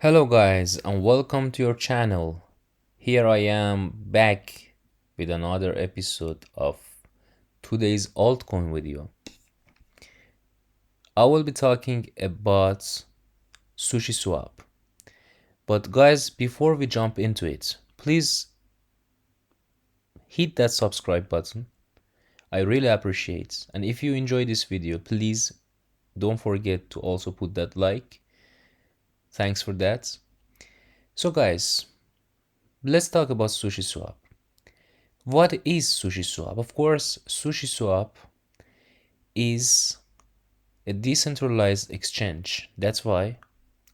Hello guys and welcome to your channel. Here I am back with another episode of today's altcoin video. I will be talking about Sushiswap. But guys, before we jump into it, please hit that subscribe button. I really appreciate. And if you enjoy this video, please don't forget to also put that like. Thanks for that. So guys, let's talk about Sushiswap. What is Sushiswap? Of course, Sushiswap is a decentralized exchange. That's why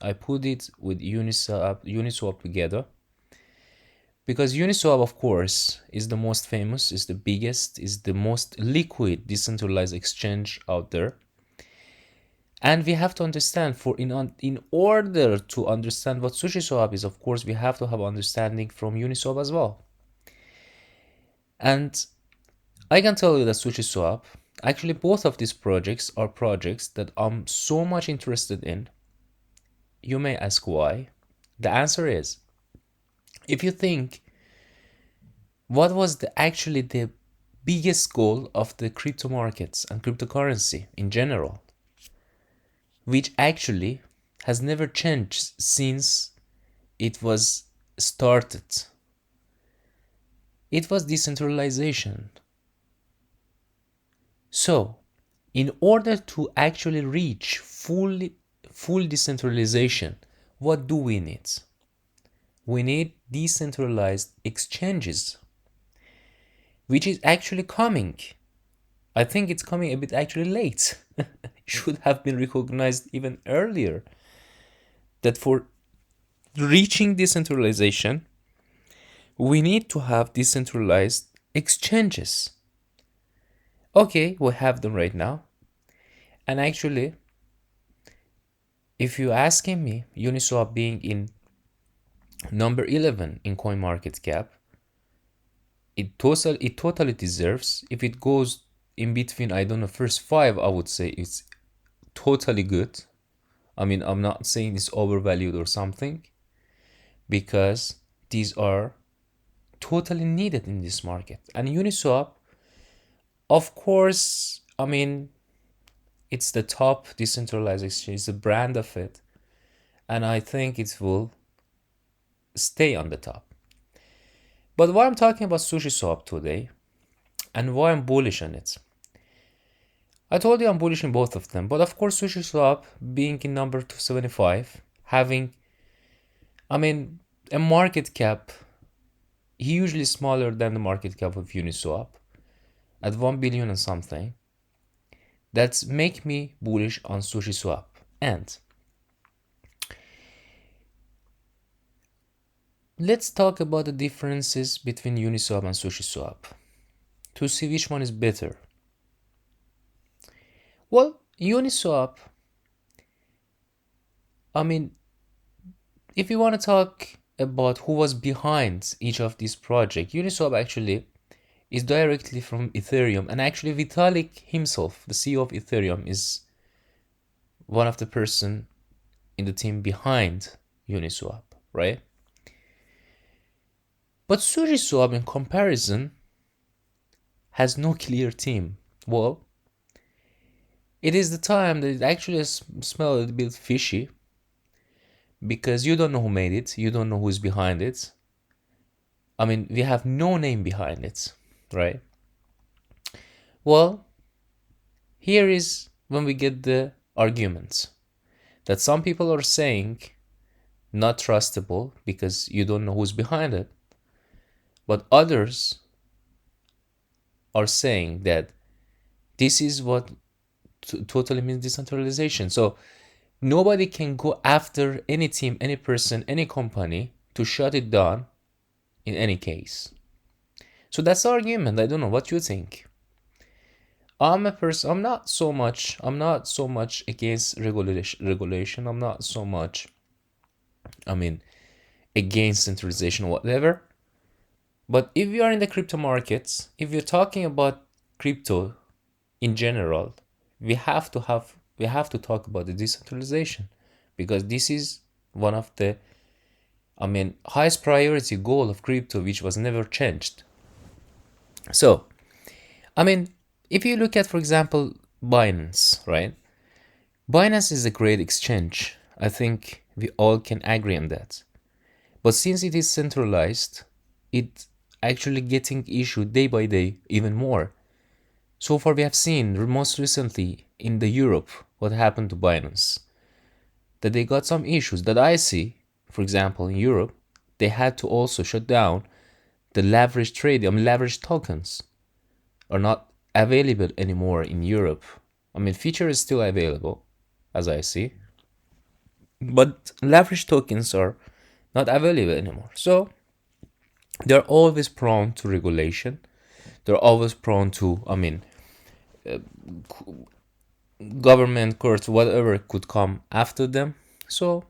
I put it with Uniswap together. Because Uniswap, of course, is the most famous, is the biggest, is the most liquid decentralized exchange out there. And we have to understand, in order to understand what Sushiswap is, of course, we have to have understanding from Uniswap as well. And I can tell you that Sushiswap, actually both of these projects are projects that I'm so much interested in. You may ask why. The answer is, if you think, what was actually the biggest goal of the crypto markets and cryptocurrency in general, which actually has never changed since it was started. It was decentralization. So, in order to actually reach full decentralization, what do we need? We need decentralized exchanges, which is actually coming. I think it's coming a bit actually late. It should have been recognized even earlier that for reaching decentralization, we need to have decentralized exchanges. Okay, we have them right now. And actually, if you're asking me, Uniswap being in number 11 in CoinMarketCap, it totally deserves. If it goes in between, I don't know, first 5, I would say it's totally good. I mean, I'm not saying it's overvalued or something, because these are totally needed in this market. And Uniswap, of course, I mean, it's the top decentralized exchange, the brand of it, and I think it will stay on the top. But why I'm talking about Sushiswap today and why I'm bullish on it. I told you I'm bullish in both of them, but of course Sushiswap being in number 275, having, I mean, a market cap hugely smaller than the market cap of Uniswap at 1 billion and something, that's make me bullish on Sushiswap. And let's talk about the differences between Uniswap and Sushiswap to see which one is better. Well, Uniswap, I mean, if you want to talk about who was behind each of these projects, Uniswap actually is directly from Ethereum, and actually Vitalik himself, the CEO of Ethereum, is one of the person in the team behind Uniswap, right? But Sushiswap, in comparison, has no clear team. Well, it is the time that it actually smells a little bit fishy, because you don't know who made it, you don't know who's behind it. I mean, we have no name behind it, right? Well, here is when we get the arguments that some people are saying not trustable because you don't know who's behind it, but others are saying that this is what totally means decentralization. So nobody can go after any team, any person, any company to shut it down in any case. So that's the argument. I don't know what you think. I'm a person, I'm not so much against regulation. I'm not so much, I mean, against centralization or whatever. But if you are in the crypto markets, if you're talking about crypto in general, we have to talk about the decentralization, because this is one of the, highest priority goal of crypto, which was never changed. So, I mean, if you look at, for example, Binance, right? Binance is a great exchange. I think we all can agree on that. But since it is centralized, it actually getting issued day by day even more. So far we have seen most recently in the Europe what happened to Binance. That they got some issues that I see, for example, in Europe, they had to also shut down the leverage trading, leverage tokens are not available anymore in Europe. Feature is still available, as I see, but leverage tokens are not available anymore. So they're always prone to regulation. They're always prone to, government courts, whatever could come after them. So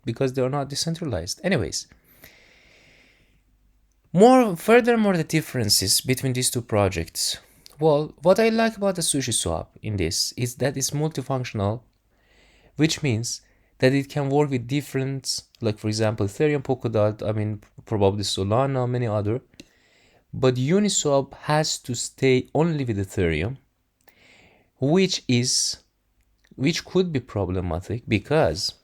because they're not decentralized. Anyways, furthermore, the differences between these two projects. Well, what I like about the Sushiswap in this is that it's multifunctional, which means that it can work with different, like for example, Ethereum, Polkadot, probably Solana, many other. But Uniswap has to stay only with Ethereum, which could be problematic because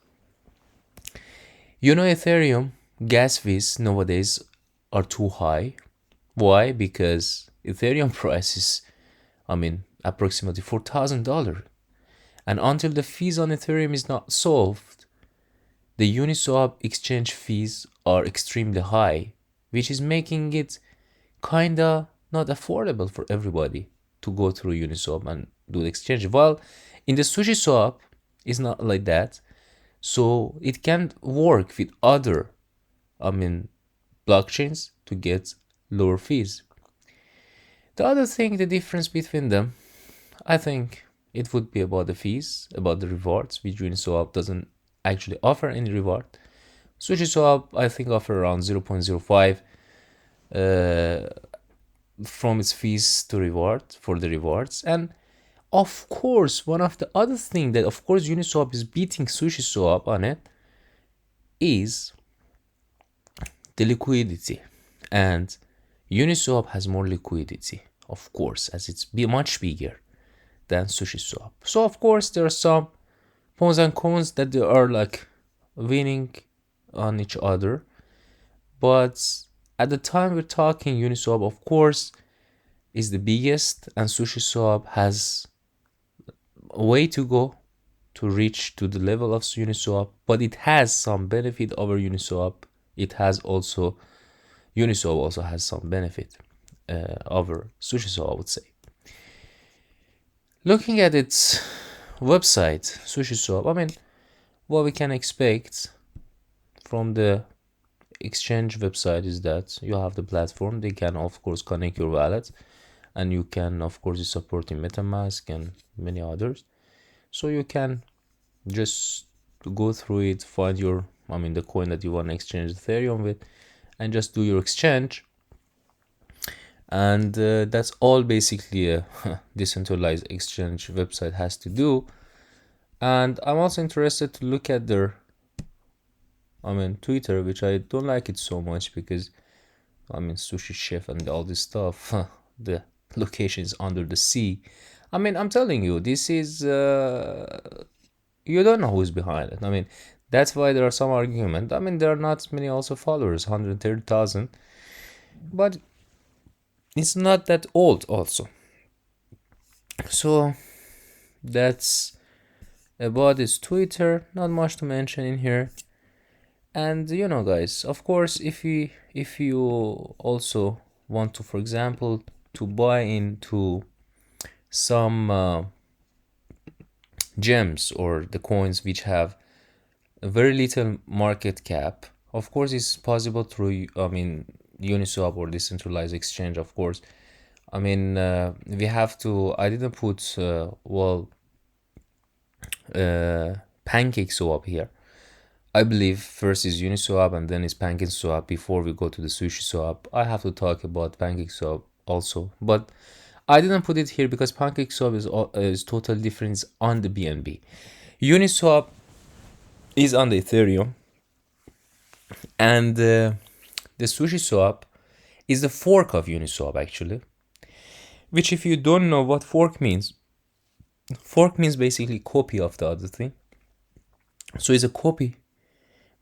Ethereum gas fees nowadays are too high. Why? Because Ethereum price is, approximately $4,000. And until the fees on Ethereum is not solved, the Uniswap exchange fees are extremely high, which is making it kinda not affordable for everybody to go through Uniswap and do the exchange. While in the Sushiswap, it's not like that. So it can work with other, blockchains to get lower fees. The other thing, the difference between them, I think it would be about the fees, about the rewards, which Uniswap doesn't actually offer any reward. SushiSwap, I think, offer around 0.05 from its fees to reward for the rewards. And of course, one of the other thing that of course Uniswap is beating SushiSwap on it is the liquidity. And Uniswap has more liquidity, of course, as it's much bigger than SushiSwap. So of course there are some pros and cons that they are like winning on each other. But at the time we're talking, Uniswap of course is the biggest, and SushiSwap has a way to go to reach to the level of Uniswap, but it has some benefit over Uniswap. Uniswap also has some benefit over SushiSwap, I would say. Looking at its website, SushiSwap, what we can expect from the exchange website is that you have the platform. They can of course connect your wallet, and you can of course support in MetaMask and many others. So you can just go through it, find your the coin that you want to exchange Ethereum with, and just do your exchange. And that's all basically a decentralized exchange website has to do. And I'm also interested to look at their Twitter, which I don't like it so much because Sushi Chef and all this stuff, the location is under the sea. I'm telling you, this is you don't know who's behind it. That's why there are some argument. There are not many also followers, 130,000, but it's not that old also. So that's about its Twitter. Not much to mention in here. And guys, of course, if you also want to, for example, to buy into some gems or the coins which have a very little market cap, of course it's possible through Uniswap or decentralized exchange. Of course, we have to, I didn't put PancakeSwap here. I believe first is Uniswap and then is PancakeSwap before we go to the SushiSwap. I have to talk about PancakeSwap also, but I didn't put it here because PancakeSwap is totally different on the BNB. Uniswap is on the Ethereum, and the Sushiswap is the fork of Uniswap actually. Which, if you don't know what fork means basically copy of the other thing. So it's a copy,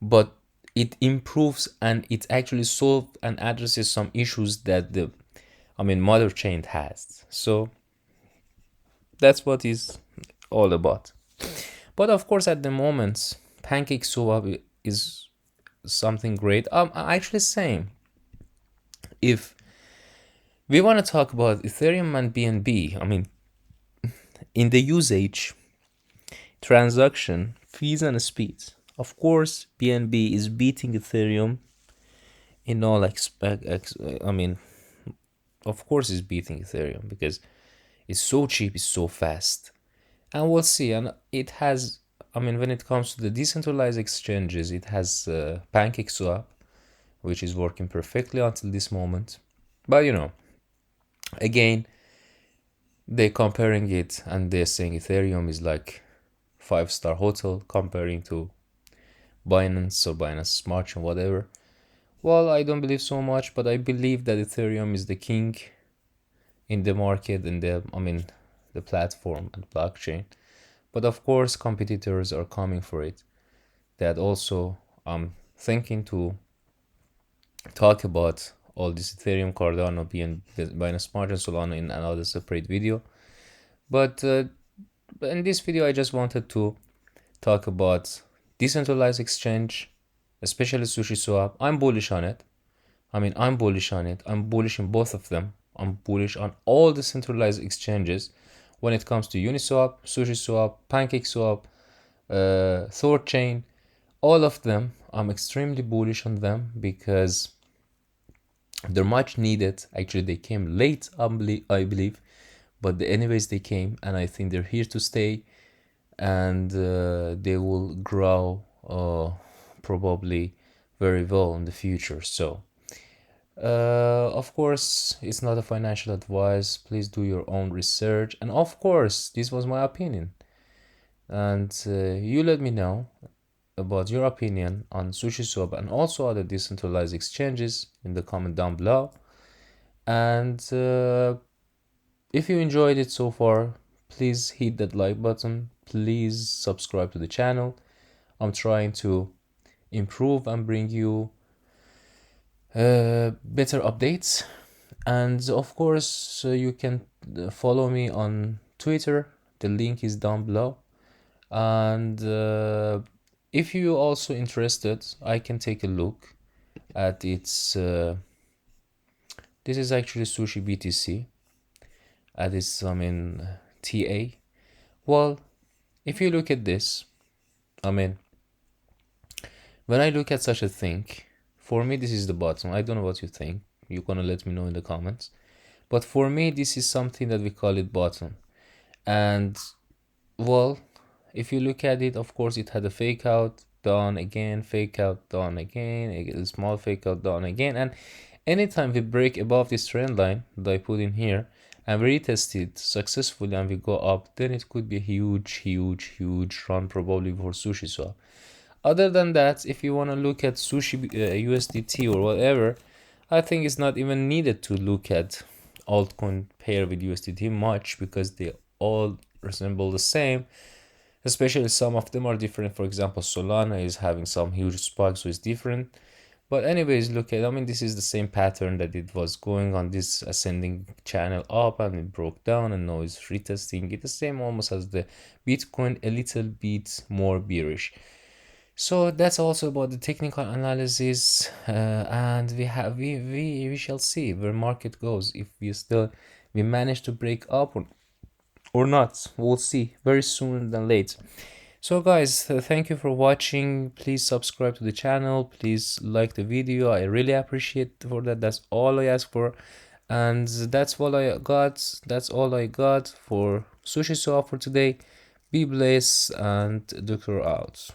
but it improves and it actually solves and addresses some issues that the mother chain has. So that's what is all about. But of course, at the moment, PancakeSwap is something great. Actually saying, if we want to talk about Ethereum and BNB, in the usage, transaction, fees, and speeds, of course, BNB is beating Ethereum in all expect. Of course, it's beating Ethereum because it's so cheap, it's so fast, and we'll see. And it has, when it comes to the decentralized exchanges, it has PancakeSwap, which is working perfectly until this moment. But again, they're comparing it and they're saying Ethereum is like 5-star hotel comparing to Binance or Binance Smart Chain, whatever. Well, I don't believe so much, but I believe that Ethereum is the king in the market and the platform and blockchain. But of course, competitors are coming for it. That also I'm thinking to talk about all this Ethereum, Cardano, Binance Smart and Solana in another separate video. But in this video, I just wanted to talk about decentralized exchange, especially Sushiswap. I'm bullish on it. I'm bullish on it. I'm bullish in both of them. I'm bullish on all the centralized exchanges when it comes to Uniswap, Sushiswap, PancakeSwap, Thorchain, all of them. I'm extremely bullish on them because they're much needed. Actually, they came late, I believe, but anyways, they came, and I think they're here to stay, and they will grow probably very well in the future. So of course, it's not a financial advice. Please do your own research. And of course, this was my opinion. And you let me know about your opinion on SushiSwap and also other decentralized exchanges in the comment down below. And if you enjoyed it so far, please hit that like button. Please subscribe to the channel. I'm trying to improve and bring you better updates. And of course, you can follow me on Twitter. The link is down below. And if you also interested, I can take a look at its this is actually Sushi BTC at its TA. Well, if you look at this, when I look at such a thing, for me this is the bottom. I don't know what you think. You're gonna let me know in the comments. But for me, this is something that we call it bottom. And well, if you look at it, of course, it had a fake out, done again, fake out, done again, a small fake out, done again. And anytime we break above this trend line that I put in here and we retest it successfully and we go up, then it could be a huge run probably for SushiSwap. Other than that, if you want to look at Sushi USDT or whatever, I think it's not even needed to look at altcoin pair with USDT much because they all resemble the same. Especially some of them are different. For example, Solana is having some huge spikes, so it's different. But anyways, look at, this is the same pattern that it was going on this ascending channel up and it broke down and now it's retesting it. The same almost as the Bitcoin, a little bit more bearish. So that's also about the technical analysis, and we shall see where market goes. If we manage to break up or not, we'll see very soon than late. So guys, thank you for watching. Please subscribe to the channel. Please like the video. I really appreciate for that. That's all I ask for, and that's all I got. That's all I got for SushiSwap for today. Be blessed and Doctor out.